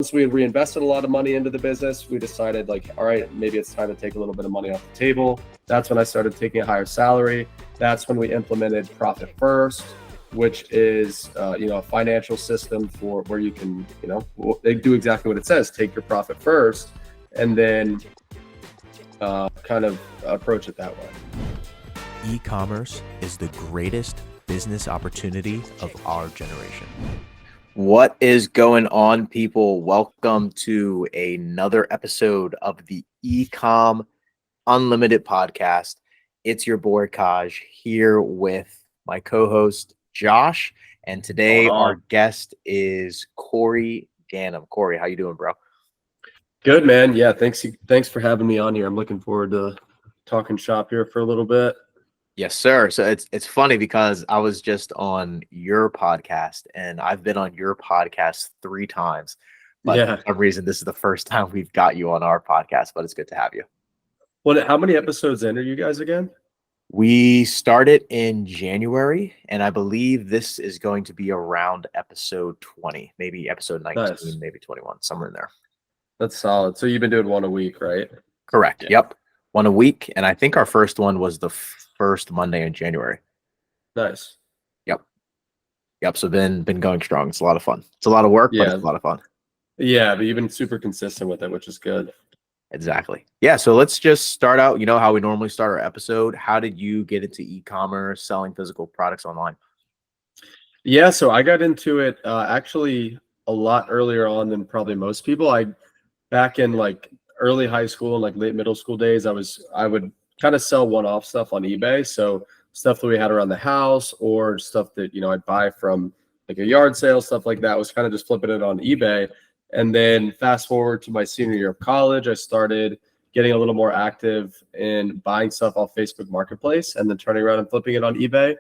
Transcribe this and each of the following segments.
Once we had reinvested a lot of money into the business, we decided like, all right, maybe it's time to take a little bit of money off the table. That's when I started taking a higher salary. That's when we implemented Profit First, which is, a financial system for where you can, they do exactly what it says, take your profit first, and then kind of approach it that way. E-commerce is the greatest business opportunity of our generation. What is going on, people? Welcome to another episode of the Ecom Unlimited podcast. It's your boy Kaj here with my co-host Josh, and today our guest is Corey Ganem. Corey, how you doing, bro? Good, man. Yeah, thanks for having me on here. I'm looking forward to talking shop here for a little bit. Yes, sir. So it's funny because I was just on your podcast and I've been on your podcast 3 times. But for some reason, this is the first time we've got you on our podcast, but it's good to have you. Well, how many episodes in are you guys again? We started in January, and I believe this is going to be around episode 20, maybe episode 19, nice. Maybe 21, somewhere in there. That's solid. So you've been doing one a week, right? Correct. Yeah. Yep. One a week. And I think our first one was the first Monday in January. Nice. Yep. So been going strong. It's a lot of fun. It's a lot of work, but it's a lot of fun. Yeah, but you've been super consistent with it, which is good. Exactly. Yeah. So let's just start out, how we normally start our episode. How did you get into e-commerce, selling physical products online? Yeah. So I got into it actually a lot earlier on than probably most people. Back in like early high school and like late middle school days, I would kind of sell one-off stuff on eBay. So stuff that we had around the house or stuff that, I'd buy from like a yard sale, stuff like that. Was kind of just flipping it on eBay. And then fast forward to my senior year of college, I started getting a little more active in buying stuff off Facebook Marketplace and then turning around and flipping it on eBay.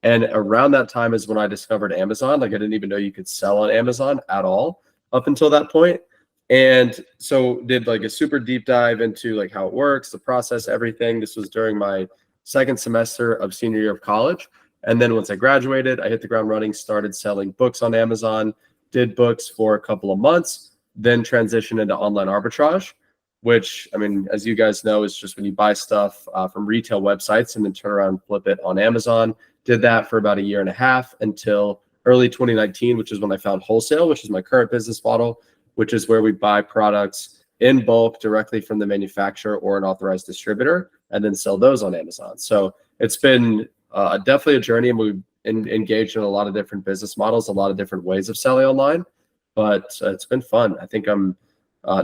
And around that time is when I discovered Amazon. Like I didn't even know you could sell on Amazon at all up until that point. And so did like a super deep dive into like how it works, the process, everything. This was during my second semester of senior year of college. And then once I graduated, I hit the ground running, started selling books on Amazon, did books for a couple of months, then transitioned into online arbitrage, which, I mean, as you guys know, is just when you buy stuff from retail websites and then turn around and flip it on Amazon. Did that for about a year and a half until early 2019, which is when I found wholesale, which is my current business model, which is where we buy products in bulk directly from the manufacturer or an authorized distributor and then sell those on Amazon. So it's been definitely a journey, and we've engaged in a lot of different business models, a lot of different ways of selling online, but it's been fun. I think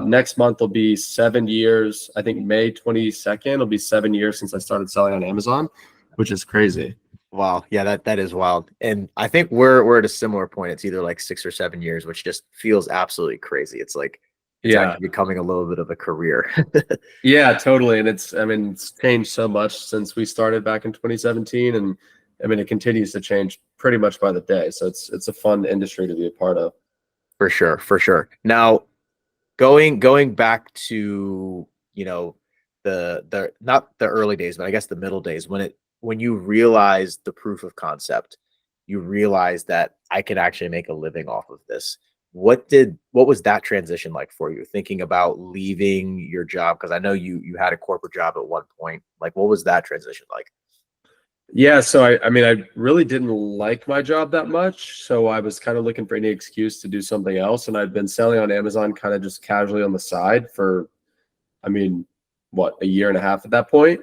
next month will be 7 years. I think May 22nd will be 7 years since I started selling on Amazon, which is crazy. Wow. Yeah, that is wild. And I think we're at a similar point. It's either like 6 or 7 years, which just feels absolutely crazy. It's like, it's actually becoming a little bit of a career. Yeah, totally. And it's changed so much since we started back in 2017. And it continues to change pretty much by the day. So it's a fun industry to be a part of. For sure. Now, going back to, the not the early days, but I guess the middle days when you realized the proof of concept, you realized that I could actually make a living off of this. What was that transition like for you, thinking about leaving your job? Because I know you had a corporate job at one point. Like, what was that transition like? Yeah, so I really didn't like my job that much. So I was kind of looking for any excuse to do something else. And I'd been selling on Amazon kind of just casually on the side for, a year and a half at that point.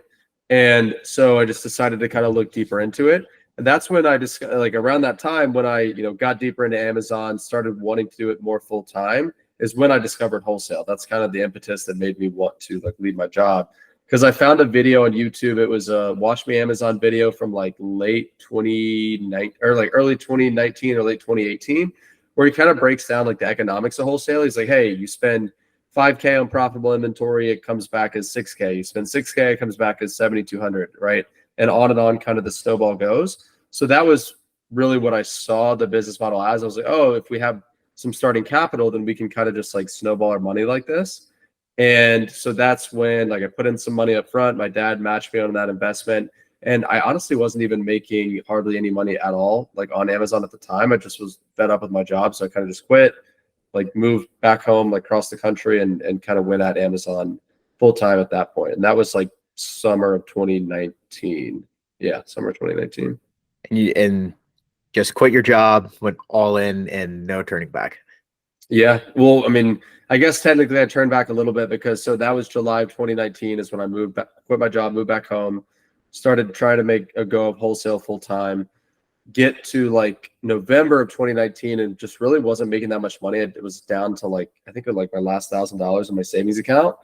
And so I just decided to kind of look deeper into it. And that's when I just like around that time when I, got deeper into Amazon, started wanting to do it more full time, is when I discovered wholesale. That's kind of the impetus that made me want to like leave my job. Because I found a video on YouTube. It was a Watch Me Amazon video from like late 2019 or like early 2019 or late 2018, where he kind of breaks down like the economics of wholesale. He's like, hey, you spend $5K on profitable inventory, it comes back as $6K. You spend $6K, it comes back as $7,200, right? And on kind of the snowball goes. So that was really what I saw the business model as. I was like, oh, if we have some starting capital, then we can kind of just like snowball our money like this. And so that's when like I put in some money up front. My dad matched me on that investment. And I honestly wasn't even making hardly any money at all, like on Amazon at the time. I just was fed up with my job. So I kind of just quit. like move back home, like across the country, and kind of went at Amazon full time at that point. And that was like summer of 2019. Yeah, summer 2019. And just quit your job, went all in, and no turning back. Yeah. Well, I mean, I guess technically I turned back a little bit because so that was July of 2019 is when I moved back, quit my job, moved back home, started trying to make a go of wholesale full time, get to like November of 2019 and just really wasn't making that much money. It was down to like, I think it was like my last $1,000 in my savings account.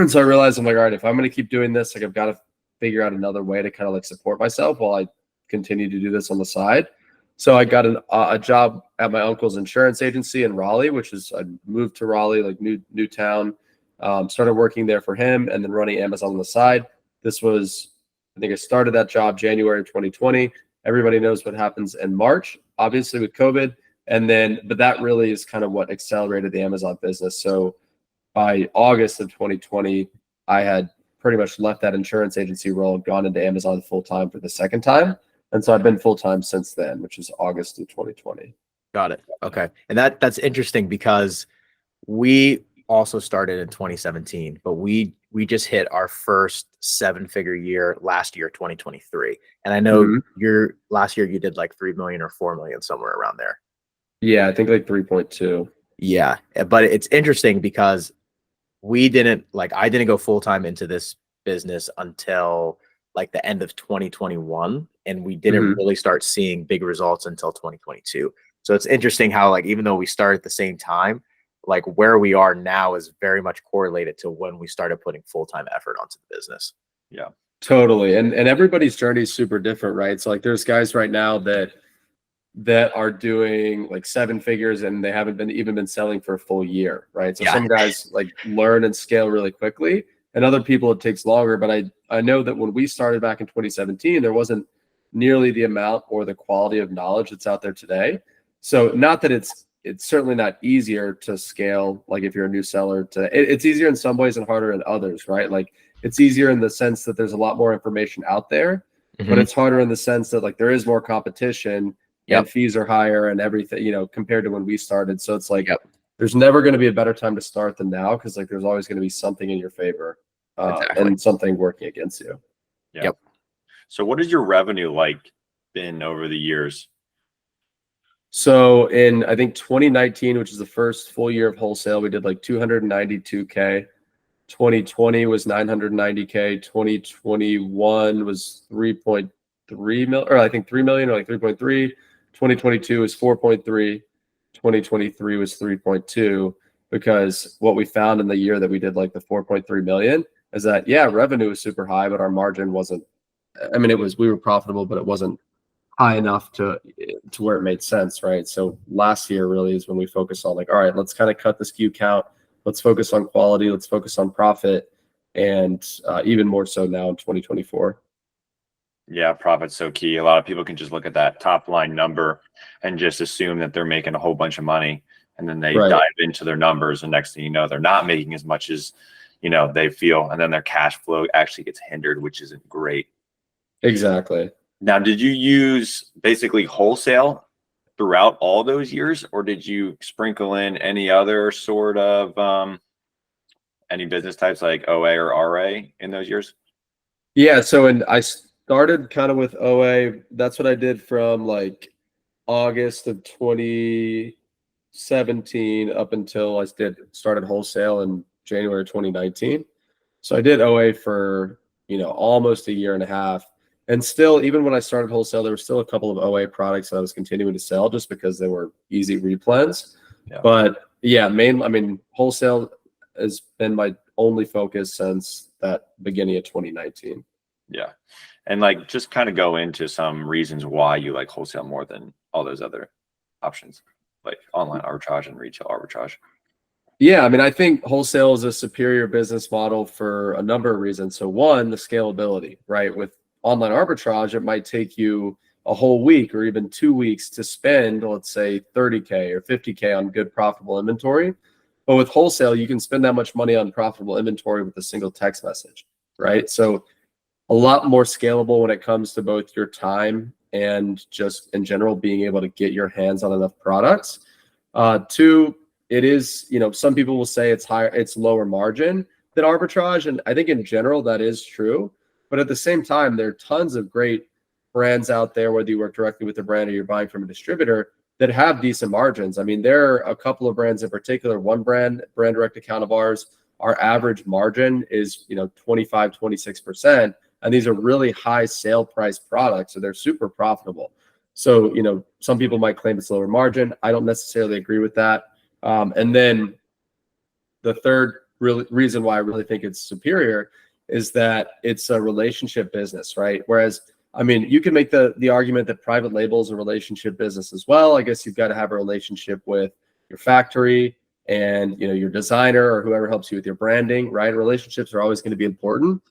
So I realized I'm like, all right, if I'm going to keep doing this, like I've got to figure out another way to kind of like support myself while I continue to do this on the side. So I got a job at my uncle's insurance agency in Raleigh, which is I moved to Raleigh, like new town, started working there for him and then running Amazon on the side. This was, I think I started that job January of 2020. Everybody knows what happens in March, obviously with COVID. And then, but that really is kind of what accelerated the Amazon business. So by August of 2020, I had pretty much left that insurance agency role and gone into Amazon full time for the second time. And so I've been full time since then, which is August of 2020. Got it. Okay. And that's interesting because we also started in 2017, but we just hit our first 7-figure year last year, 2023. And I know your last year you did like 3 million or 4 million, somewhere around there. Yeah, I think like 3.2. Yeah. But it's interesting because I didn't go full time into this business until like the end of 2021, and we didn't really start seeing big results until 2022. So it's interesting how like even though we started at the same time, like where we are now is very much correlated to when we started putting full-time effort onto the business. Yeah, totally. And everybody's journey is super different, right? So like there's guys right now that are doing like 7 figures and they haven't been selling for a full year, right? So some guys like learn and scale really quickly, and other people it takes longer. But I know that when we started back in 2017, there wasn't nearly the amount or the quality of knowledge that's out there today. So not that it's certainly not easier to scale. Like if you're a new seller, it's easier in some ways and harder in others, right? Like it's easier in the sense that there's a lot more information out there, but it's harder in the sense that like there is more competition and fees are higher and everything, you know, compared to when we started. So it's like there's never going to be a better time to start than now, because like there's always going to be something in your favor and something working against you. Yeah. So what has your revenue like been over the years? So in, I think 2019, which is the first full year of wholesale, we did like 292K. 2020 was 990K. 2021 was 3.3 million, or I think 3 million, or like 3.3. 2022 was 4.3. 2023 was 3.2. Because what we found in the year that we did like the 4.3 million is that, yeah, revenue was super high, but our margin wasn't, I mean, we were profitable, but it wasn't high enough to where it made sense, right? So last year really is when we focused on like, all right, let's kind of cut the SKU count. Let's focus on quality. Let's focus on profit. And even more so now in 2024. Yeah, profit's so key. A lot of people can just look at that top line number and just assume that they're making a whole bunch of money. And then they dive into their numbers. And next thing you know, they're not making as much as, you know, they feel. And then their cash flow actually gets hindered, which isn't great. Exactly. Now, did you use basically wholesale throughout all those years, or did you sprinkle in any other sort of any business types like OA or RA in those years? Yeah. So, and I started kind of with OA. That's what I did from like August of 2017 up until I started wholesale in January 2019. So I did OA for, you know, almost a year and a half. And still, even when I started wholesale, there were still a couple of OA products that I was continuing to sell just because they were easy replens. Yeah. But yeah, wholesale has been my only focus since that beginning of 2019. Yeah. And like, just kind of go into some reasons why you like wholesale more than all those other options, like online arbitrage and retail arbitrage. Yeah, I mean, I think wholesale is a superior business model for a number of reasons. So one, the scalability, right? With online arbitrage, it might take you a whole week or even 2 weeks to spend, let's say 30K or 50K on good profitable inventory. But with wholesale, you can spend that much money on profitable inventory with a single text message, right? So a lot more scalable when it comes to both your time and just in general being able to get your hands on enough products. Two, it is, you know, some people will say it's higher, it's lower margin than arbitrage. And I think in general that is true. But at the same time, there are tons of great brands out there, whether you work directly with a brand or you're buying from a distributor, that have decent margins. I mean, there are a couple of brands in particular. One brand direct account of ours, our average margin is, you know, 25, 26%. And these are really high sale price products. So they're super profitable. So, you know, some people might claim it's lower margin. I don't necessarily agree with that. And then the third reason why I really think it's superior is that it's a relationship business, right? Whereas, I mean, you can make the argument that private label is a relationship business as well. I guess you've got to have a relationship with your factory and, you know, your designer or whoever helps you with your branding, right? Relationships are always going to be important.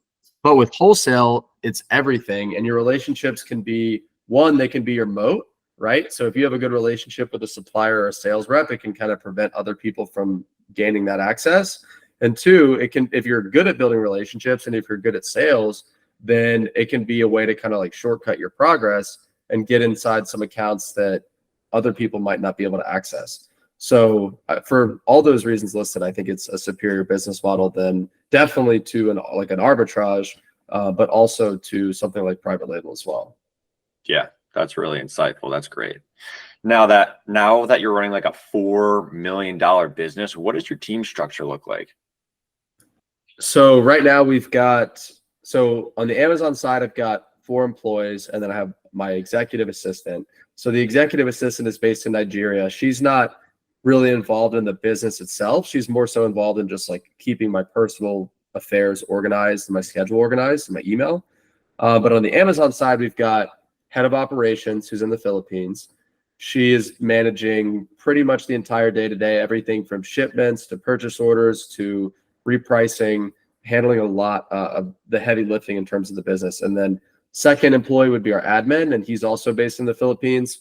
But with wholesale, it's everything. And your relationships can be, one, they can be your moat, right? So if you have a good relationship with a supplier or a sales rep, it can kind of prevent other people from gaining that access. And two, it can, if you're good at building relationships and if you're good at sales, then it can be a way to kind of like shortcut your progress and get inside some accounts that other people might not be able to access. So for all those reasons listed, I think it's a superior business model than definitely to an arbitrage, but also to something like private label as well. Yeah, that's really insightful. That's great. Now that you're running like a $4 million business, what does your team structure look like? So right now so on the Amazon side, I've got 4 employees, and then I have my executive assistant. So the executive assistant is based in Nigeria. She's not really involved in the business itself. She's more so involved in just like keeping my personal affairs organized, my schedule organized, my email. But on the Amazon side, we've got head of operations who's in the Philippines. She is managing pretty much the entire day-to-day, everything from shipments to purchase orders to repricing, handling a lot of the heavy lifting in terms of the business. And then second employee would be our admin, and he's also based in the Philippines.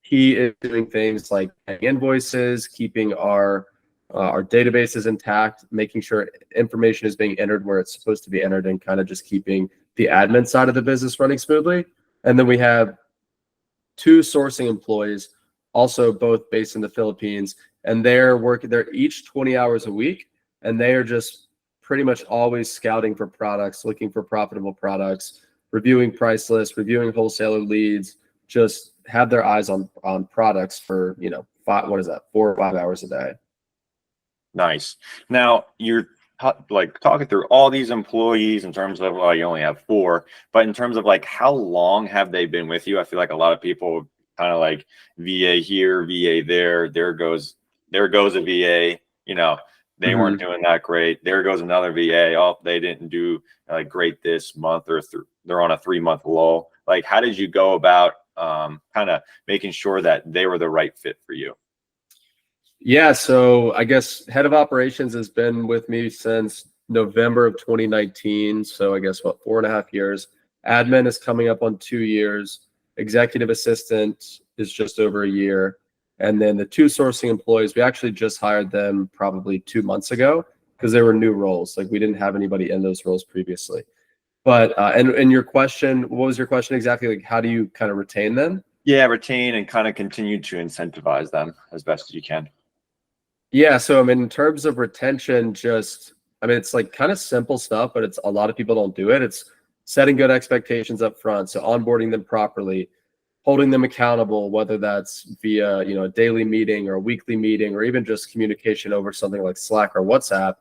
He is doing things like invoices, keeping our databases intact, making sure information is being entered where it's supposed to be entered, and kind of just keeping the admin side of the business running smoothly. And then we have 2 sourcing employees, also both based in the Philippines, and they're each 20 hours a week, and they are just pretty much always scouting for products, looking for profitable products, reviewing price lists, reviewing wholesaler leads, just have their eyes on products for, you know, 4 or 5 hours a day. Nice. Now you're like talking through all these employees in terms of, well, you only have 4, but in terms of like how long have they been with you? I feel like a lot of people kind of like VA here, VA there goes a VA, you know, they weren't doing that great. There goes another VA. Oh, they didn't do like great this month, or they're on a 3-month lull. Like, how did you go about kind of making sure that they were the right fit for you? Yeah, so I guess head of operations has been with me since November of 2019. So I guess 4.5 years. Admin is coming up on 2 years. Executive assistant is just over a year. And then the 2 sourcing employees, we actually just hired them probably 2 months ago because they were new roles. Like we didn't have anybody in those roles previously. But and your question, what was your question exactly? Like, how do you kind of retain them? Yeah, retain and kind of continue to incentivize them as best as you can. Yeah, so I mean, in terms of retention, it's like kind of simple stuff, but it's a lot of people don't do it. It's setting good expectations up front, so onboarding them properly, holding them accountable, whether that's via, you know, a daily meeting or a weekly meeting, or even just communication over something like Slack or WhatsApp,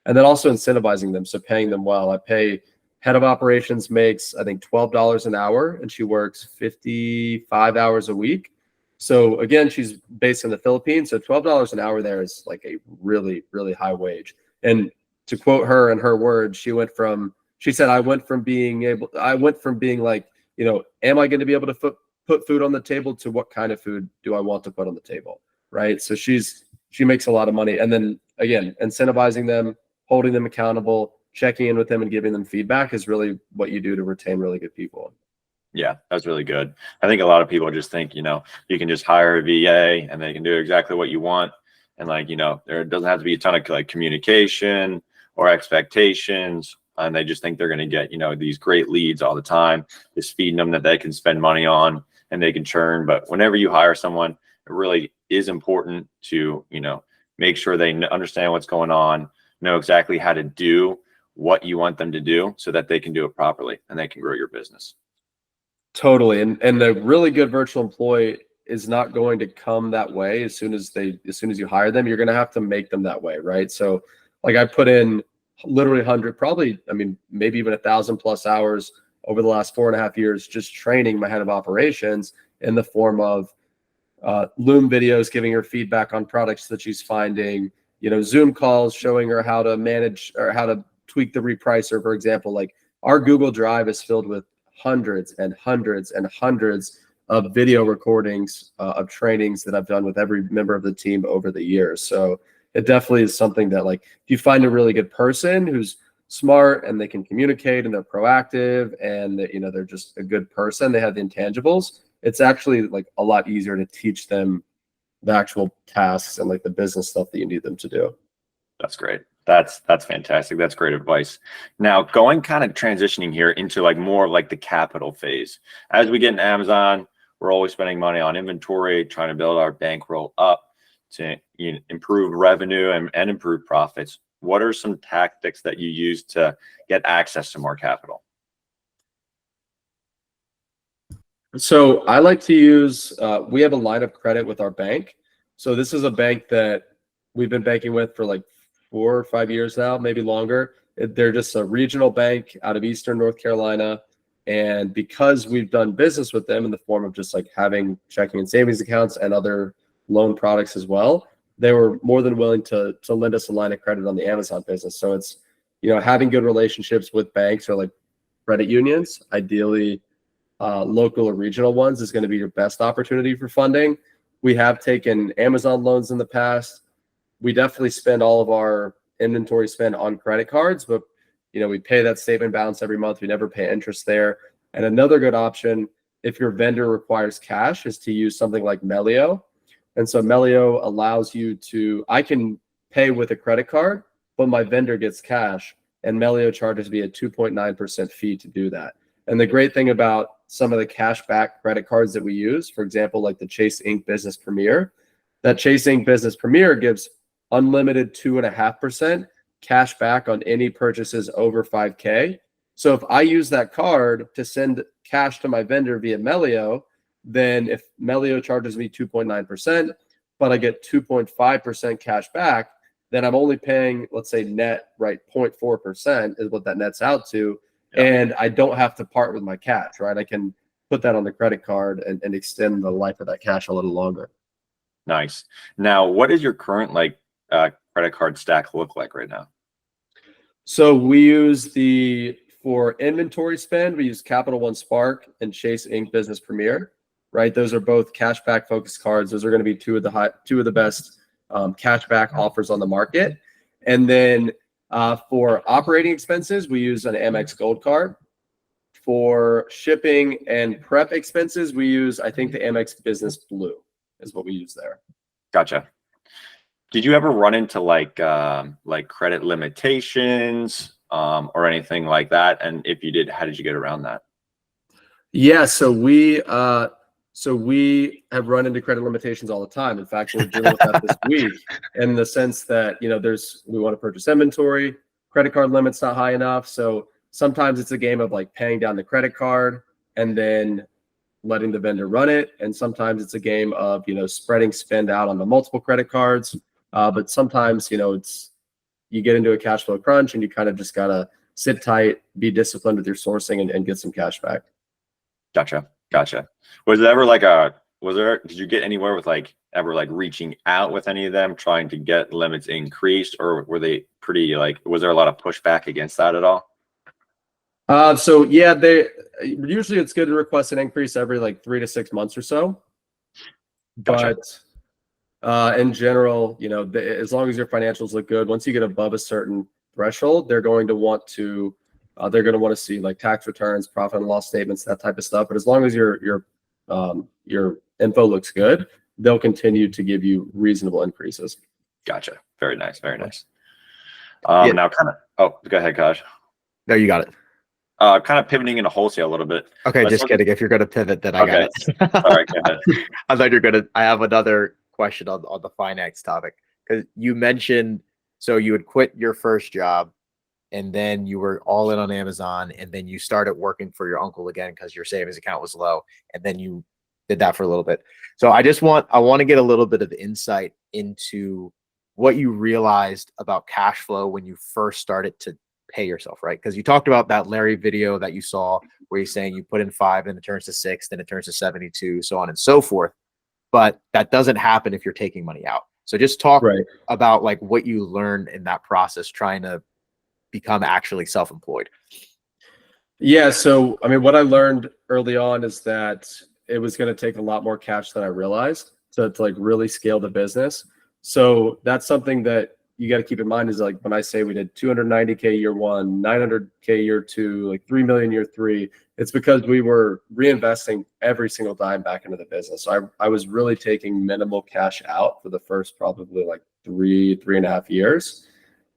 and then also incentivizing them, so paying them well. I pay head of operations makes, I think, $12 an hour, and she works 55 hours a week. So again, she's based in the Philippines. So $12 an hour there is like a really, really high wage. And to quote her in her words, she said, I went from being like, you know, am I going to be able to put food on the table, to what kind of food do I want to put on the table? Right. So she makes a lot of money. And then again, incentivizing them, holding them accountable, checking in with them and giving them feedback is really what you do to retain really good people. Yeah, that's really good. I think a lot of people just think, you know, you can just hire a VA and they can do exactly what you want. And like, you know, there doesn't have to be a ton of like communication or expectations. And they just think they're going to get, you know, these great leads all the time, just feeding them that they can spend money on and they can churn. But whenever you hire someone, it really is important to, you know, make sure they understand what's going on, know exactly how to do what you want them to do so that they can do it properly and they can grow your business. Totally. And the really good virtual employee is not going to come that way as soon as you hire them. You're going to have to make them that way, right? So like I put in literally 100, probably, I mean, maybe even 1,000+ hours over the last 4.5 years, just training my head of operations in the form of Loom videos, giving her feedback on products that she's finding, Zoom calls, showing her how to manage or how to tweak the repricer, for example. Like our Google Drive is filled with hundreds and hundreds and hundreds of video recordings of trainings that I've done with every member of the team over the years. So it definitely is something that, like, if you find a really good person who's smart and they can communicate and they're proactive and they're just a good person, they have the intangibles, it's actually like a lot easier to teach them the actual tasks and like the business stuff that you need them to do. That's great. That's fantastic. That's great advice. Now, going kind of transitioning here into like more of like the capital phase. As we get in Amazon, we're always spending money on inventory, trying to build our bankroll up to improve revenue and improve profits. What are some tactics that you use to get access to more capital? So I like to use, we have a line of credit with our bank. So this is a bank that we've been banking with for like 4 or 5 years now, maybe longer. They're just a regional bank out of Eastern North Carolina. And because we've done business with them in the form of just like having checking and savings accounts and other loan products as well, they were more than willing to lend us a line of credit on the Amazon business. So it's, having good relationships with banks or like credit unions, ideally local or regional ones, is going to be your best opportunity for funding. We have taken Amazon loans in the past. We definitely spend all of our inventory spend on credit cards, but we pay that statement balance every month. We never pay interest there. And another good option, if your vendor requires cash, is to use something like Melio. And so Melio allows you to, I can pay with a credit card, but my vendor gets cash, and Melio charges me a 2.9% fee to do that. And the great thing about some of the cash back credit cards that we use, for example, like the Chase Ink Business Premier, that Chase Ink Business Premier gives unlimited 2.5% cash back on any purchases over $5K. So if I use that card to send cash to my vendor via Melio, then if Melio charges me 2.9%, but I get 2.5% cash back, then I'm only paying, let's say net, right, 0.4% is what that nets out to. Yeah. And I don't have to part with my cash, right? I can put that on the credit card and extend the life of that cash a little longer. Nice. Now, what does your current credit card stack look like right now? So we use for inventory spend, we use Capital One Spark and Chase Ink Business Premier, right? Those are both cashback focused cards. Those are going to be two of the best cashback offers on the market. And then for operating expenses, we use an Amex Gold card. For shipping and prep expenses, we use, I think, the Amex Business Blue is what we use there. Gotcha. Did you ever run into like credit limitations or anything like that? And if you did, how did you get around that? Yeah, so we have run into credit limitations all the time. In fact, we're dealing with that this week, in the sense that we want to purchase inventory, credit card limit's not high enough. So sometimes it's a game of like paying down the credit card and then letting the vendor run it. And sometimes it's a game of spreading spend out on the multiple credit cards. But sometimes it's you get into a cash flow crunch and you kind of just gotta sit tight, be disciplined with your sourcing, and get some cash back. Gotcha. Did you get anywhere with ever reaching out with any of them, trying to get limits increased, or were they pretty was there a lot of pushback against that at all? So yeah, usually it's good to request an increase every 3 to 6 months or so. Gotcha. But in general, as long as your financials look good, once you get above a certain threshold, they're going to want to see tax returns, profit and loss statements, that type of stuff. But as long as your info looks good, they'll continue to give you reasonable increases. Gotcha. Very nice. Very nice. Yeah. Now go ahead, Kaj. No, you got it. Kind of pivoting into wholesale a little bit. Okay, just kidding. If you're going to pivot, then I got it. All right, go ahead. I thought I have another question on the finance topic. because you mentioned, so you would quit your first job and then you were all in on Amazon, and then you started working for your uncle again because your savings account was low, and then you did that for a little bit. So I want to get a little bit of insight into what you realized about cash flow when you first started to pay yourself, right? Because you talked about that Larry video that you saw where he's saying you put in 5, then it turns to 6, then it turns to 72, so on and so forth. But that doesn't happen if you're taking money out. So just talk Right. about like what you learned in that process, trying to become actually self-employed. Yeah. So, I mean, what I learned early on is that it was going to take a lot more cash than I realized to like really scale the business. So that's something that you got to keep in mind is like when I say we did 290K year one, 900K year two, like 3 million year three, it's because we were reinvesting every single dime back into the business. So I was really taking minimal cash out for the first probably like 3.5 years.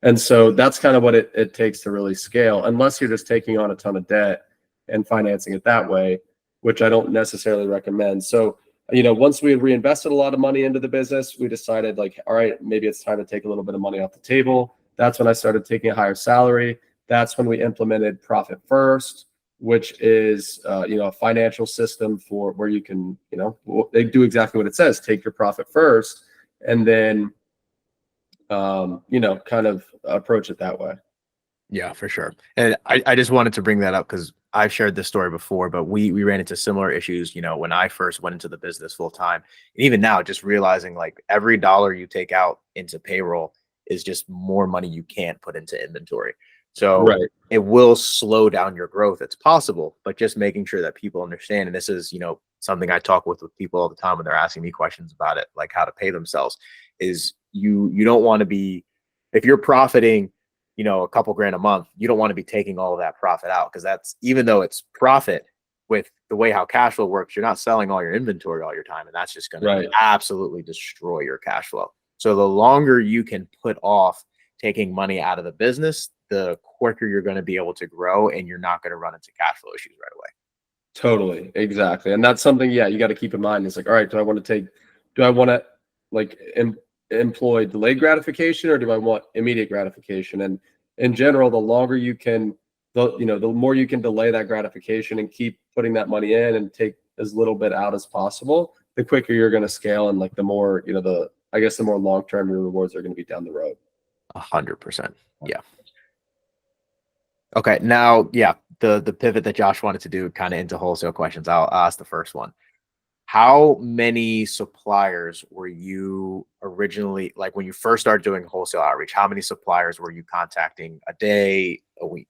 And so that's kind of what it takes to really scale, unless you're just taking on a ton of debt and financing it that way, which I don't necessarily recommend. So, once we had reinvested a lot of money into the business, we decided like, all right, maybe it's time to take a little bit of money off the table. That's when I started taking a higher salary. That's when we implemented Profit First, which is, a financial system for where you can, they do exactly what it says, take your profit first, and then kind of approach it that way. Yeah, for sure. And I just wanted to bring that up because I've shared this story before, but we ran into similar issues, when I first went into the business full time. And even now, just realizing like every dollar you take out into payroll is just more money you can't put into inventory. So Right. it will slow down your growth. It's possible, but just making sure that people understand. And this is, something I talk with people all the time when they're asking me questions about it, like how to pay themselves, is you don't want to be, if you're profiting, a couple grand a month, you don't want to be taking all of that profit out, because that's, even though it's profit, with the way how cash flow works, you're not selling all your inventory all your time, and that's just going to absolutely destroy your cash flow. So the longer you can put off taking money out of the business, the quicker you're going to be able to grow, and you're not going to run into cash flow issues right away. Totally. Exactly. And that's something, you got to keep in mind. It's like, all right, do I want to like employ delayed gratification, or do I want immediate gratification? And in general, the longer you can, the more you can delay that gratification and keep putting that money in and take as little bit out as possible, the quicker you're going to scale. And like the more, I guess the more long-term your rewards are going to be down the road. 100%. Yeah. Okay. Now, the pivot that Josh wanted to do kind of into wholesale questions. I'll ask the first one. How many suppliers were you originally, like when you first started doing wholesale outreach, how many suppliers were you contacting a day, a week?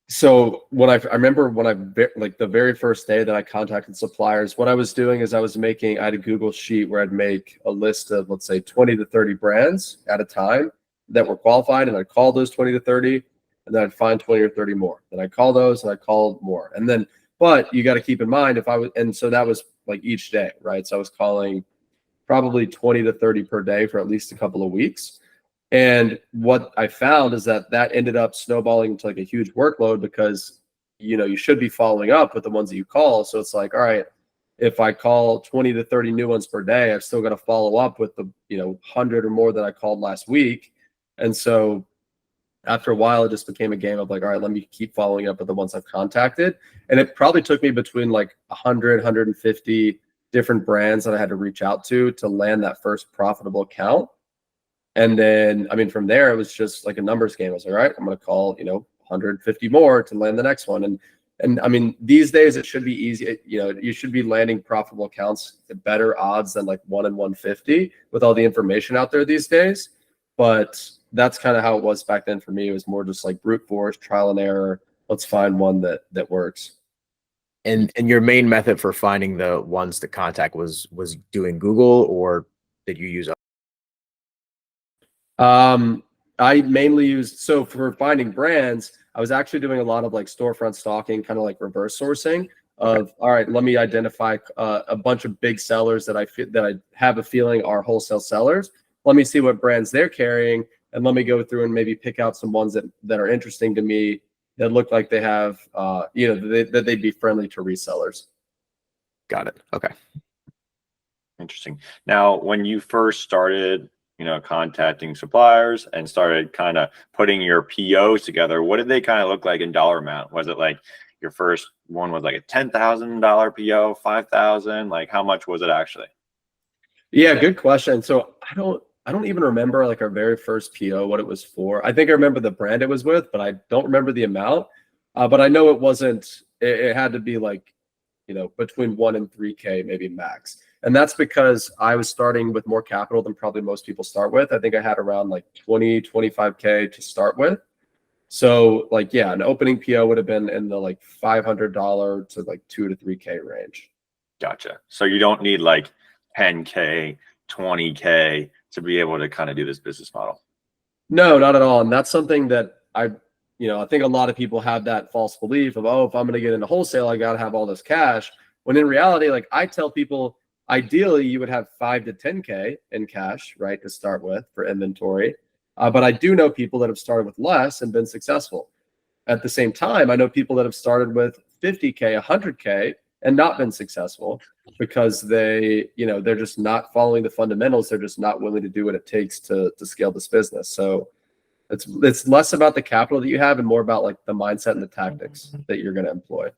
So I remember like the very first day that I contacted suppliers, what I was doing is I had a Google sheet where I'd make a list of, let's say, 20 to 30 brands at a time that were qualified. And I'd call those 20 to 30, and then I'd find 20 or 30 more. Then I'd call those and I'd call more. And then, but you got to keep in mind and so that was like each day, right? So I was calling probably 20 to 30 per day for at least a couple of weeks. And what I found is that ended up snowballing into like a huge workload, because, you should be following up with the ones that you call. So it's like, all right, if I call 20 to 30 new ones per day, I've still got to follow up with the, 100 or more that I called last week. And so after a while, it just became a game of like, all right, let me keep following up with the ones I've contacted. And it probably took me between like 100, 150 different brands that I had to reach out to land that first profitable account. And then, I mean, from there, it was just like a numbers game. I was like, all right, I'm going to call, 150 more to land the next one. And I mean, these days it should be easy. You should be landing profitable accounts at better odds than like 1 in 150 with all the information out there these days. But that's kind of how it was back then for me. It was more just like brute force, trial and error. Let's find one that works. And your main method for finding the ones to contact was doing Google, or did you use? I mainly used, so for finding brands, I was actually doing a lot of like storefront stalking, kind of like reverse sourcing of, all right, let me identify a bunch of big sellers that I have a feeling are wholesale sellers. Let me see what brands they're carrying, and let me go through and maybe pick out some ones that are interesting to me, that look like they have, that they'd be friendly to resellers. Got it. Okay. Interesting. Now, when you first started, contacting suppliers and started kind of putting your POs together, what did they kind of look like in dollar amount? Was it like your first one was like a $10,000 PO, 5,000? Like how much was it actually? Yeah, good question. So I don't even remember like our very first PO, what it was for. I think I remember the brand it was with, but I don't remember the amount. But I know it wasn't, it had to be like, between 1 and 3K, maybe max. And that's because I was starting with more capital than probably most people start with. I think I had around like 20, 25K to start with. So like, yeah, an opening PO would have been in the like $500 to like 2 to 3K range. Gotcha. So you don't need like 10K, 20K to be able to kind of do this business model. No, not at all. And that's something that I think a lot of people have that false belief of, oh, if I'm going to get into wholesale, I got to have all this cash. When in reality, like I tell people, ideally you would have 5 to 10K in cash, right, to start with for inventory. But I do know people that have started with less and been successful. At the same time, I know people that have started with 50K, 100K and not been successful because they're just not following the fundamentals. They're just not willing to do what it takes to scale this business. So it's less about the capital that you have and more about like the mindset and the tactics that you're going to employ.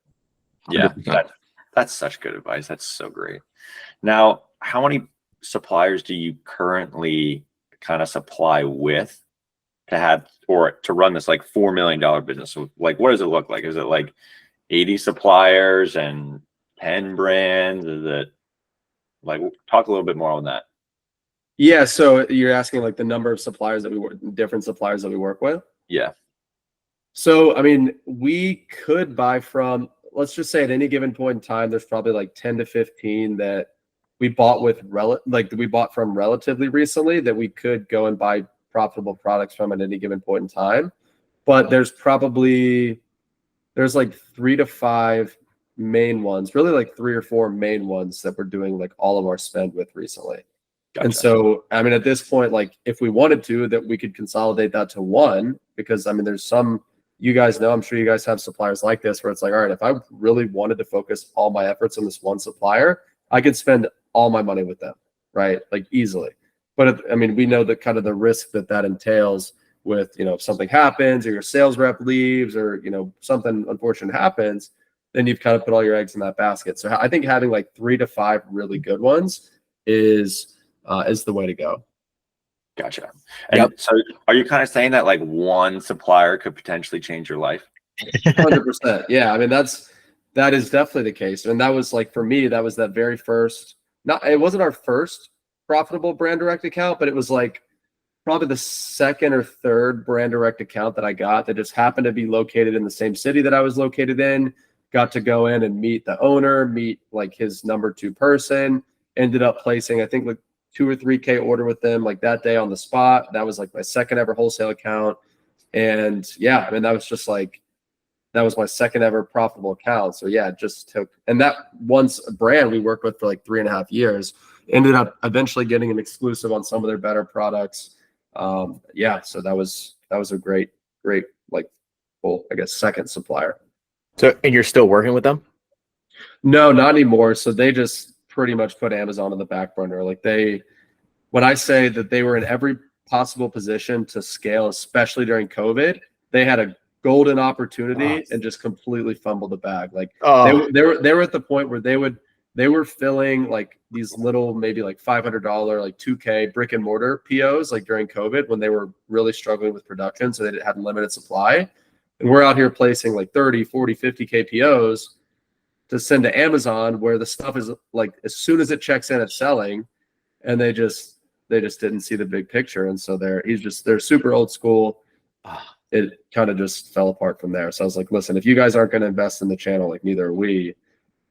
Yeah, that's such good advice. That's so great. Now, how many suppliers do you currently kind of supply with to have or to run this like $4 million business? So like, what does it look like? Is it like 80 suppliers and 10 brands? Is it like, talk a little bit more on that? Yeah. So you're asking like the number of suppliers that different suppliers that we work with? Yeah. So, I mean, we could buy from, let's just say at any given point in time, there's probably like 10 to 15 that we bought from relatively recently that we could go and buy profitable products from at any given point in time. But there's like 3 to 5 main ones, really like 3 or 4 main ones that we're doing like all of our spend with recently. Gotcha. And so, I mean, at this point, like if we wanted to, that we could consolidate that to one, because I mean, there's some, you guys know, I'm sure you guys have suppliers like this where it's like, all right, if I really wanted to focus all my efforts on this one supplier, I could spend all my money with them, right? Like easily. But I mean, we know that kind of the risk that entails with, if something happens or your sales rep leaves or, something unfortunate happens, then you've kind of put all your eggs in that basket. So I think having like 3 to 5 really good ones is the way to go. Gotcha. And so are you kind of saying that like one supplier could potentially change your life? 100%. Yeah. I mean, that is definitely the case. And that was like, for me, that was that very first, it wasn't our first profitable brand direct account, but it was like probably the second or third brand direct account that I got that just happened to be located in the same city that I was located in. Got to go in and meet the owner, meet like his number 2 person, ended up placing, I think like 2 or 3K order with them like that day on the spot. That was like my second ever wholesale account. And yeah, I mean, that was my second ever profitable account. So yeah, it just took, and that once a brand we worked with for like 3.5 years, ended up eventually getting an exclusive on some of their better products. Yeah, so that was a great, like, well, I guess second supplier. So, and you're still working with them? No, not anymore. So they just pretty much put Amazon on the back burner. Like when I say that they were in every possible position to scale, especially during COVID, they had a golden opportunity and just completely fumbled the bag. Like they were at the point where they were filling like these little, maybe like $500, like 2K brick and mortar POs, like during COVID when they were really struggling with production. So they had limited supply. And we're out here placing like 30, 40, 50K POs to send to Amazon where the stuff is like, as soon as it checks in, it's selling. And they just didn't see the big picture. And so they're super old school. It kind of just fell apart from there. So I was like, listen, if you guys aren't going to invest in the channel, like neither are we.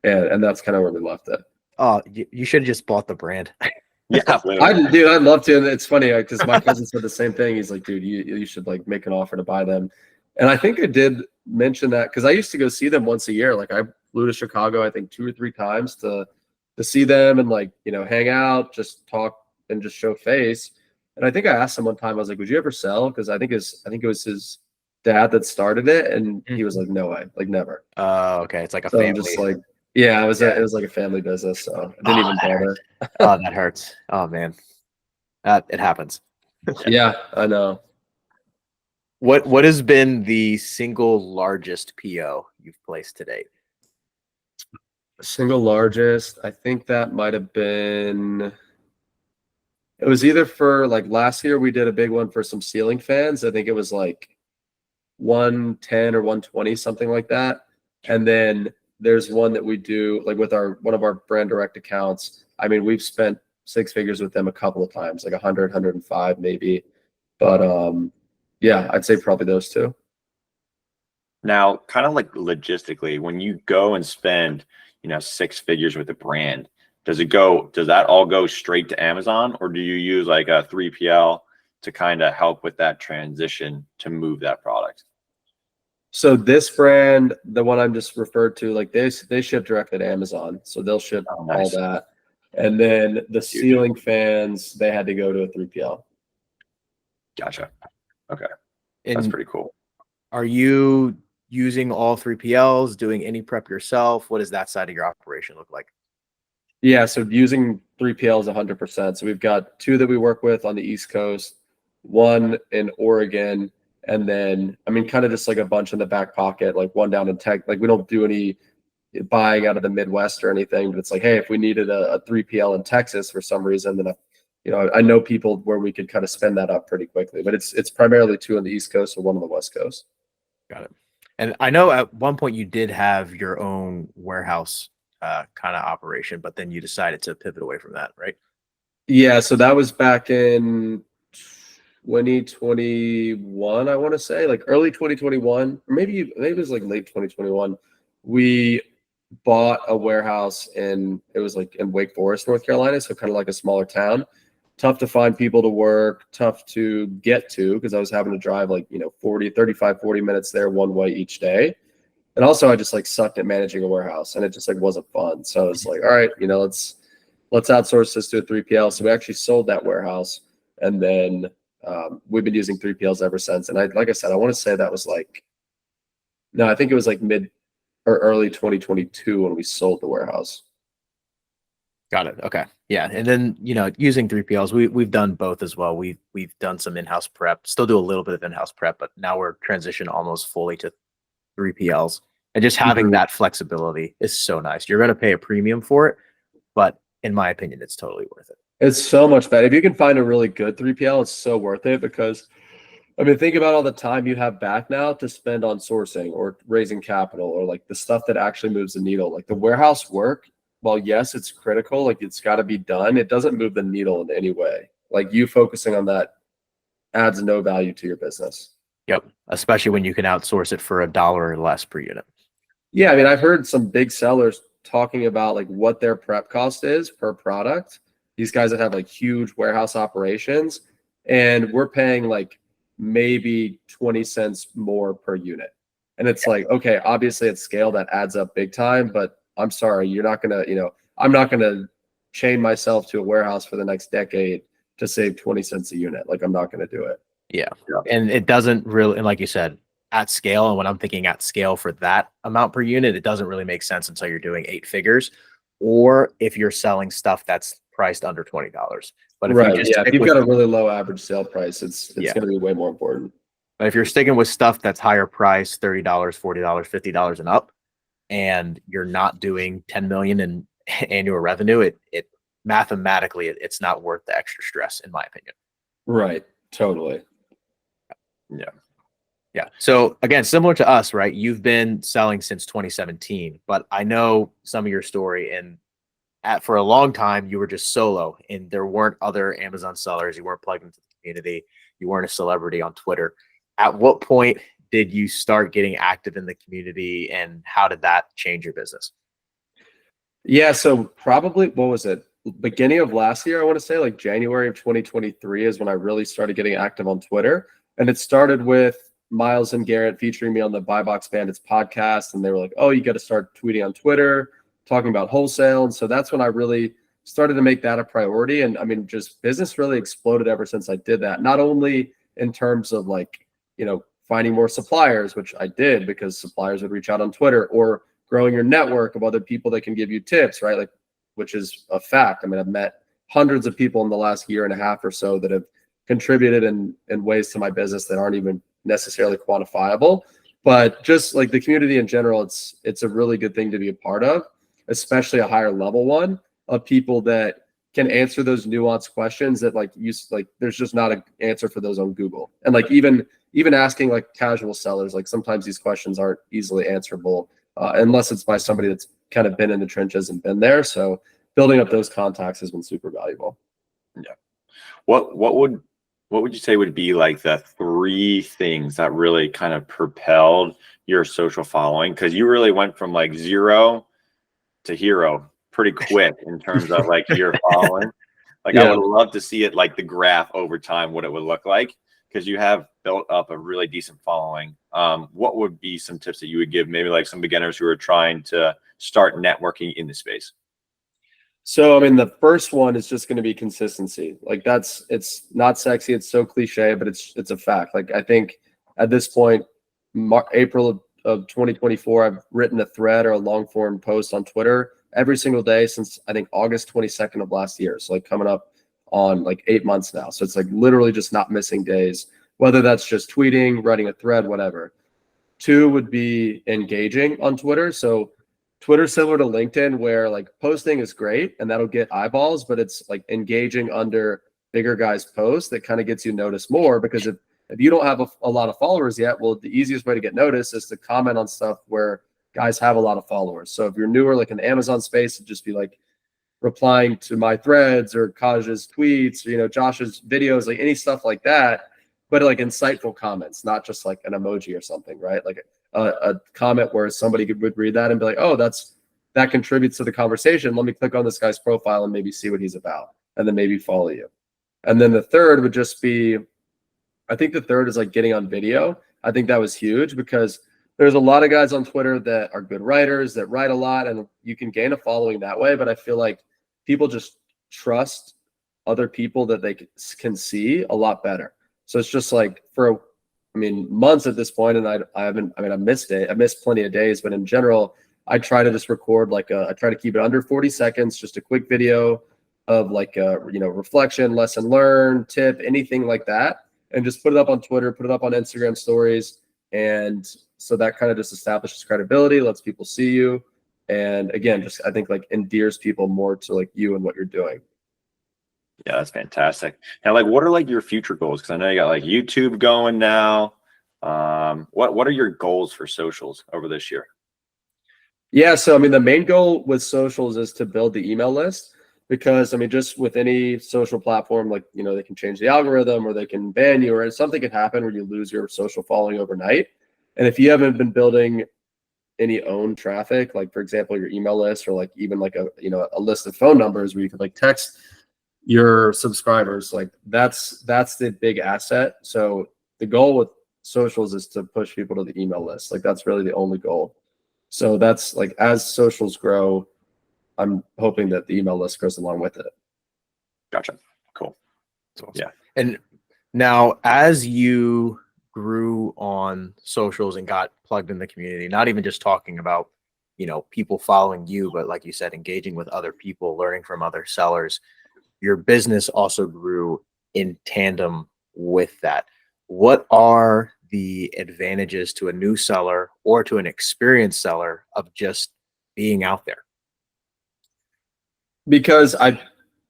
And that's kind of where we left it. Oh, you should have just bought the brand. Yeah, I'd love to. And it's funny because my cousin said the same thing. He's like, dude, you should like make an offer to buy them. And I think I did mention that because I used to go see them once a year. Like I flew to Chicago, I think 2 or 3 times to see them and like, hang out, just talk and just show face. And I think I asked him one time, I was like, would you ever sell? Because I think it was his dad that started it. And he was like, no way, like never. Oh, okay. It's like a so family. I'm just like, Yeah, it was Yeah. it was like a family business, so I didn't Oh, even that bother. hurts. Oh, that hurts. Oh man, it happens. Yeah, I know. What has been the single largest PO you've placed to date? Single largest, I think that might have been. It was either for like last year we did a big one for some ceiling fans. I think it was like 110 or 120, something like that. And then there's one that we do like with our one of our brand direct accounts. I mean, we've spent six figures with them a couple of times, like 100, 105 maybe. But yeah, I'd say probably those two. Now, kind of like logistically, when you go and spend, six figures with a brand, does that all go straight to Amazon, or do you use like a 3PL to kind of help with that transition to move that product? So this brand, the one I'm just referred to, like they ship directly to Amazon, so they'll ship Oh, all nice. that. And then the That's huge. ceiling fans, they had to go to a 3PL. Gotcha. Okay. That's And pretty cool. are you using all 3PLs, doing any prep yourself? What does that side of your operation look like? Yeah, so using 3PL is 100%. So we've got two that we work with on the East Coast, one in Oregon, and then I mean, kind of just like a bunch in the back pocket, like one down in Tech. Like we don't do any buying out of the Midwest or anything, but it's like, hey, if we needed a 3PL in Texas for some reason, then I know people where we could kind of spend that up pretty quickly. But it's primarily two on the East Coast and one on the West Coast. Got it. And I know at one point you did have your own warehouse kind of operation, but then you decided to pivot away from that, right? Yeah, so that was back in 2021, I want to say, like early 2021, or maybe it was like late 2021. We bought a warehouse it was like in Wake Forest, North Carolina, so kind of like a smaller town. Tough to find people to work, tough to get to because I was having to drive like, 40 minutes there one way each day. And also I just like sucked at managing a warehouse and it just like wasn't fun. So it's like, all right, let's outsource this to a 3PL. So we actually sold that warehouse and then we've been using 3PLs ever since. And like I said, I want to say that was like, no, I think it was like mid or early 2022 when we sold the warehouse. Got it. Okay. Yeah. And then, using 3PLs, we've done both as well. We've done some in-house prep, still do a little bit of in-house prep, but now we're transitioned almost fully to 3PLs. And just having that flexibility is so nice. You're going to pay a premium for it, but in my opinion, it's totally worth it. It's so much better. If you can find a really good 3PL, it's so worth it because I mean, think about all the time you have back now to spend on sourcing or raising capital or like the stuff that actually moves the needle. Like the warehouse work, while yes, it's critical, like it's got to be done, it doesn't move the needle in any way. Like you focusing on that adds no value to your business. Yep. Especially when you can outsource it for $1 or less per unit. Yeah, I mean, I've heard some big sellers talking about like what their prep cost is per product. These guys that have like huge warehouse operations, and we're paying like maybe 20 cents more per unit. And it's like, okay, obviously at scale that adds up big time, but I'm sorry, you're not gonna, I'm not gonna chain myself to a warehouse for the next decade to save 20 cents a unit. Like I'm not gonna do it. Yeah. And it doesn't really, and like you said, at scale, and when I'm thinking at scale for that amount per unit, it doesn't really make sense until you're doing 8 figures or if you're selling stuff that's priced under $20. But if you just if stick you've with, got a really low average sale price, it's Yeah. going to be way more important. but if you're sticking with stuff that's higher price, $30, $40, $50 and up, and you're not doing 10 million in annual revenue, it mathematically, it's not worth the extra stress, in my opinion. Right. Totally. Yeah. So again, similar to us, right? You've been selling since 2017, but I know some of your story, and for a long time you were just solo and there weren't other Amazon sellers. You weren't plugged into the community. You weren't a celebrity on Twitter. At what point did you start getting active in the community, and how did that change your business? Yeah. So probably, what was it? Beginning of last year, I want to say like January of 2023 is when I really started getting active on Twitter. And it started with Miles and Garrett featuring me on the Buy Box Bandits podcast. And they were like, oh, you got to start tweeting on Twitter, talking about wholesale. And so that's when I really started to make that a priority. And I mean, just business really exploded ever since I did that. Not only in terms of like, finding more suppliers, which I did because suppliers would reach out on Twitter, or growing your network of other people that can give you tips, right? Like, which is a fact. I mean, I've met hundreds of people in the last year and a half or so that have contributed in ways to my business that aren't even necessarily quantifiable. But just like the community in general, it's a really good thing to be a part of, especially a higher level one of people that can answer those nuanced questions that like there's just not an answer for those on Google. And like even asking like casual sellers, like sometimes these questions aren't easily answerable unless it's by somebody that's kind of been in the trenches and been there. So building up those contacts has been super valuable. Yeah. What would you say would be like the 3 things that really kind of propelled your social following? Because you really went from like 0 to hero pretty quick in terms of like your following. Like I would love to see it, like the graph over time, what it would look like, because you have built up a really decent following. What would be some tips that you would give maybe like some beginners who are trying to start networking in the space? So, I mean, the first one is just going to be consistency. Like it's not sexy. It's so cliche, but it's a fact. Like I think at this point, April of 2024, I've written a thread or a long form post on Twitter every single day since I think August 22nd of last year. So like coming up on like 8 months now. So it's like literally just not missing days, whether that's just tweeting, writing a thread, whatever. 2 would be engaging on Twitter. So Twitter's similar to LinkedIn where like posting is great and that'll get eyeballs, but it's like engaging under bigger guys' posts that kind of gets you noticed more, because if you don't have a lot of followers yet, well, the easiest way to get noticed is to comment on stuff where guys have a lot of followers. So if you're newer, like in the Amazon space, it'd just be like replying to my threads or Kaj's tweets, or, Josh's videos, like any stuff like that, but like insightful comments, not just like an emoji or something, right? Like a comment where somebody would read that and be like, oh, that contributes to the conversation. Let me click on this guy's profile and maybe see what he's about, and then maybe follow you. And then the third would just be, I think the third is like getting on video. I think that was huge because there's a lot of guys on Twitter that are good writers that write a lot, and you can gain a following that way. But I feel like people just trust other people that they can see a lot better. So it's just like months at this point, and I missed plenty of days, but in general, I try to just record I try to keep it under 40 seconds, just a quick video of like reflection, lesson learned, tip, anything like that, and just put it up on Twitter, put it up on Instagram stories, and so that kind of just establishes credibility, lets people see you, and again, just I think like endears people more to like you and what you're doing. Yeah, that's fantastic. Now, like, what are like your future goals? Because I know you got like YouTube going now. What are your goals for socials over this year? Yeah, so I mean, the main goal with socials is to build the email list, because I mean, just with any social platform, like they can change the algorithm or they can ban you, or something could happen where you lose your social following overnight. And if you haven't been building any own traffic, like for example, your email list, or like even like a list of phone numbers where you could like text your subscribers, like that's the big asset. So the goal with socials is to push people to the email list. Like that's really the only goal. So that's like, as socials grow, I'm hoping that the email list grows along with it. Gotcha. Cool. Awesome. Yeah. And now as you grew on socials and got plugged in the community, not even just talking about people following you, but like you said, engaging with other people, learning from other sellers, your business also grew in tandem with that. What are the advantages to a new seller or to an experienced seller of just being out there? Because and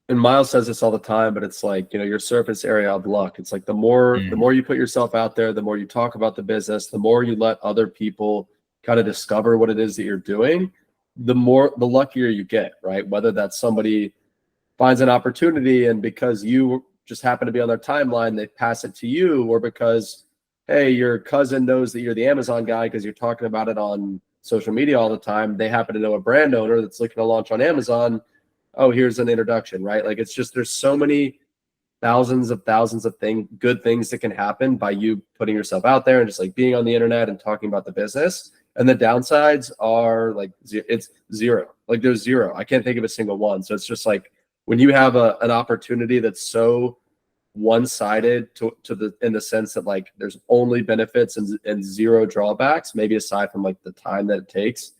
Miles says this all the time, but it's like, your surface area of luck. It's like the more you put yourself out there, the more you talk about the business, the more you let other people kind of discover what it is that you're doing, the luckier you get, right? Whether that's somebody finds an opportunity and because you just happen to be on their timeline, they pass it to you, or because, hey, your cousin knows that you're the Amazon guy because you're talking about it on social media all the time. They happen to know a brand owner that's looking to launch on Amazon. Oh, here's an introduction, right? Like it's just, there's so many thousands of good things that can happen by you putting yourself out there and just like being on the internet and talking about the business. And the downsides are like, it's zero. Like there's zero. I can't think of a single one. So it's just like, when you have an opportunity that's so one-sided in the sense that like there's only benefits and zero drawbacks, maybe aside from like the time that it takes,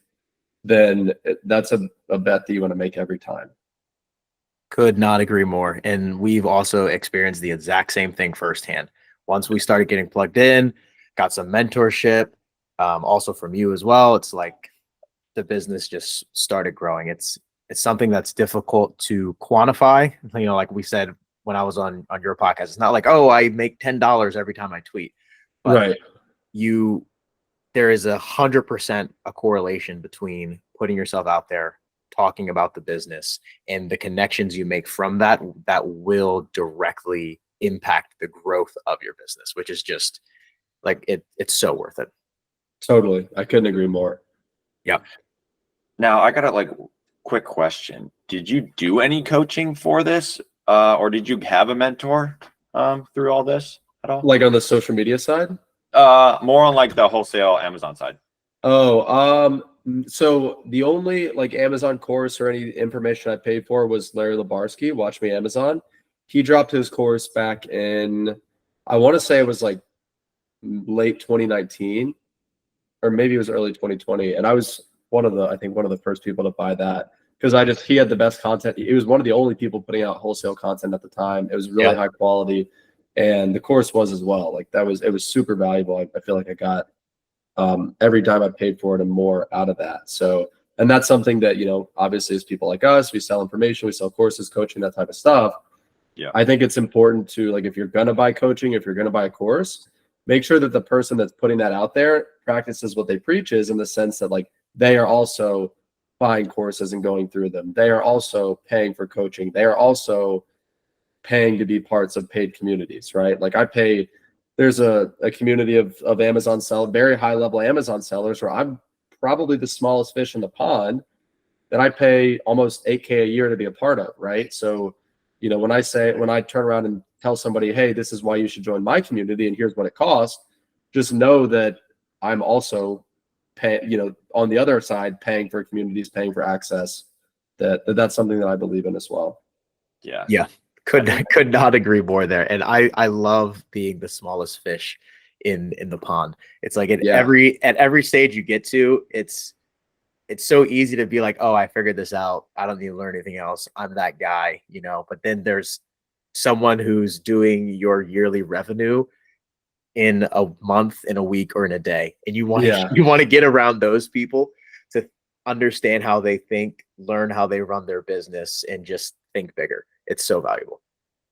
then that's a bet that you want to make every time. Could not agree more. And we've also experienced the exact same thing firsthand. Once we started getting plugged in, got some mentorship, also from you as well. It's like the business just started growing. It's something that's difficult to quantify. You know, like we said when I was on your podcast, it's not like, oh, I make $10 every time I tweet. But Right. there is 100% a correlation between putting yourself out there, talking about the business, and the connections you make from that will directly impact the growth of your business, which is just like it's so worth it. Totally. I couldn't agree more. Yep. Now I got a quick question. Did you do any coaching for this? Or did you have a mentor through all this at all? Like on the social media side? More on like the wholesale Amazon side. So the only like Amazon course or any information I paid for was Larry Labarsky, Watch Me Amazon. He dropped his course back in, I want to say it was like late 2019, or maybe it was early 2020. And I was one of the first people to buy that because he had the best content. He was one of the only people putting out wholesale content at the time. It was really high quality. And the course was as well. Like it was super valuable. I feel like I got every time I paid for it and more out of that. So, and that's something that, you know, obviously as people like us, we sell information, we sell courses, coaching, that type of stuff. Yeah. I think it's important to, like, if you're going to buy coaching, if you're going to buy a course, make sure that the person that's putting that out there practices what they preach, is in the sense that like they are also buying courses and going through them. They are also paying for coaching. They are also paying to be parts of paid communities, right? Like there's a community of Amazon very high level Amazon sellers where I'm probably the smallest fish in the pond that I pay almost $8,000 a year to be a part of, right? So, you know, when I turn around and tell somebody, hey, this is why you should join my community and here's what it costs, just know that I'm also paying, you know, on the other side, paying for communities, paying for access. That's something that I believe in as well. Yeah. Yeah. Could not agree more there. And I love being the smallest fish in the pond. It's like at every stage you get to, it's so easy to be like, oh, I figured this out. I don't need to learn anything else. I'm that guy, you know. But then there's someone who's doing your yearly revenue in a month, in a week, or in a day. And you want to get around those people to understand how they think, learn how they run their business, and just think bigger. It's so valuable.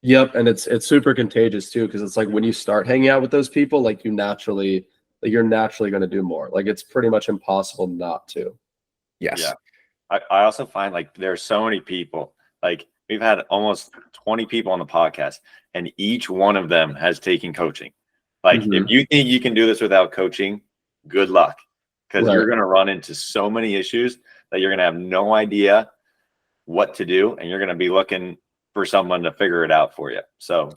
Yep. And it's super contagious too, because it's like when you start hanging out with those people, like you're naturally going to do more. Like it's pretty much impossible not to. Yes. Yeah. I also find like there's so many people, like we've had almost 20 people on the podcast, and each one of them has taken coaching. Like if you think you can do this without coaching, good luck, because you're going to run into so many issues that you're going to have no idea what to do, and you're going to be looking for someone to figure it out for you. So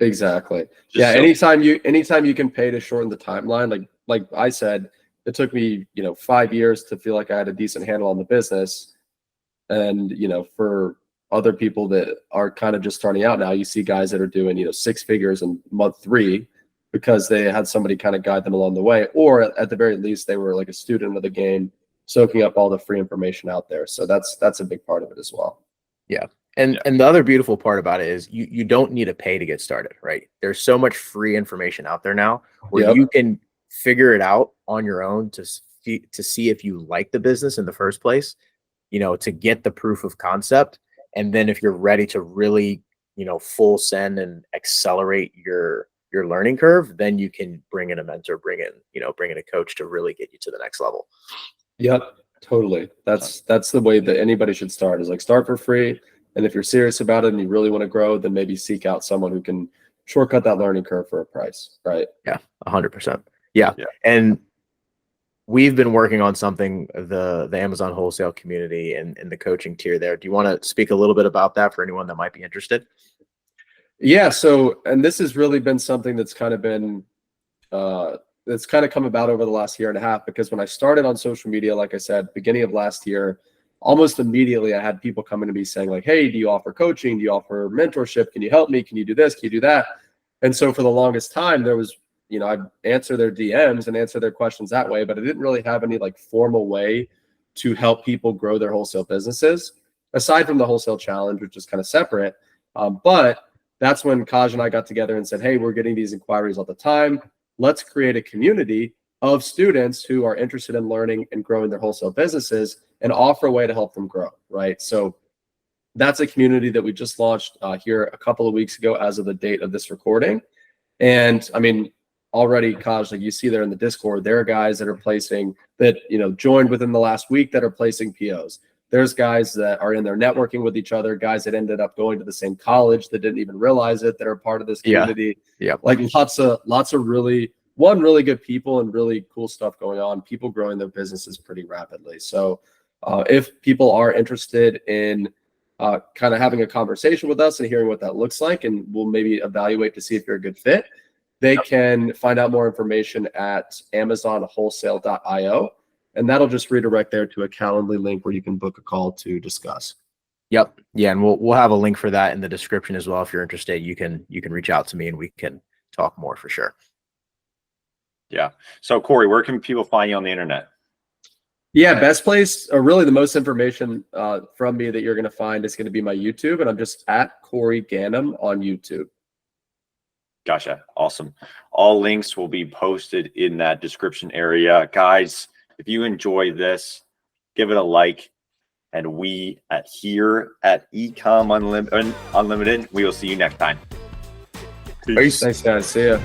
exactly. Yeah. Anytime you can pay to shorten the timeline, like I said, it took me, 5 years to feel like I had a decent handle on the business. And, for other people that are kind of just starting out now, you see guys that are doing, 6 figures in month 3 because they had somebody kind of guide them along the way, or at the very least, they were like a student of the game, soaking up all the free information out there. So that's a big part of it as well. Yeah. And the other beautiful part about it is you don't need to pay to get started, right? There's so much free information out there now where you can figure it out on your own to see if you like the business in the first place, to get the proof of concept. And then if you're ready to really, full send and accelerate your learning curve, then you can bring in a mentor, bring in a coach to really get you to the next level. Yep, totally. That's the way that anybody should start, is like start for free. And if you're serious about it and you really want to grow, then maybe seek out someone who can shortcut that learning curve for a price, right? Yeah, 100%. Yeah. And we've been working on something, the Amazon wholesale community and the coaching tier there. Do you want to speak a little bit about that for anyone that might be interested? Yeah. So, and this has really been something that's kind of been, that's kind of come about over the last year and a half, because when I started on social media, like I said, beginning of last year, almost immediately I had people coming to me saying like, hey, do you offer coaching? Do you offer mentorship? Can you help me? Can you do this? Can you do that? And so for the longest time, there was, I'd answer their DMs and answer their questions that way, but I didn't really have any like formal way to help people grow their wholesale businesses, aside from the wholesale challenge, which is kind of separate. But that's when Kaj and I got together and said, hey, we're getting these inquiries all the time. Let's create a community of students who are interested in learning and growing their wholesale businesses and offer a way to help them grow, right? So that's a community that we just launched here a couple of weeks ago as of the date of this recording. And I mean, already, Kaj, like you see there in the Discord, there are guys that are placing that, joined within the last week that are placing POs. There's guys that are in there networking with each other, guys that ended up going to the same college that didn't even realize it, that are part of this community. Yeah. Like lots of really good people and really cool stuff going on, people growing their businesses pretty rapidly. So if people are interested in kind of having a conversation with us and hearing what that looks like, and we'll maybe evaluate to see if you're a good fit, they can find out more information at amazonwholesale.io. And that'll just redirect there to a Calendly link where you can book a call to discuss. Yep. Yeah. And we'll have a link for that in the description as well. If you're interested, you can reach out to me and we can talk more for sure. Yeah. So Corey, where can people find you on the internet? Yeah, best place, or really the most information from me that you're going to find is going to be my YouTube. And I'm just at Corey Ganem on YouTube. Gotcha. Awesome. All links will be posted in that description area. Guys, if you enjoy this, give it a like. And we here at Ecom Unlimited, we will see you next time. Peace. Thanks, guys. See ya.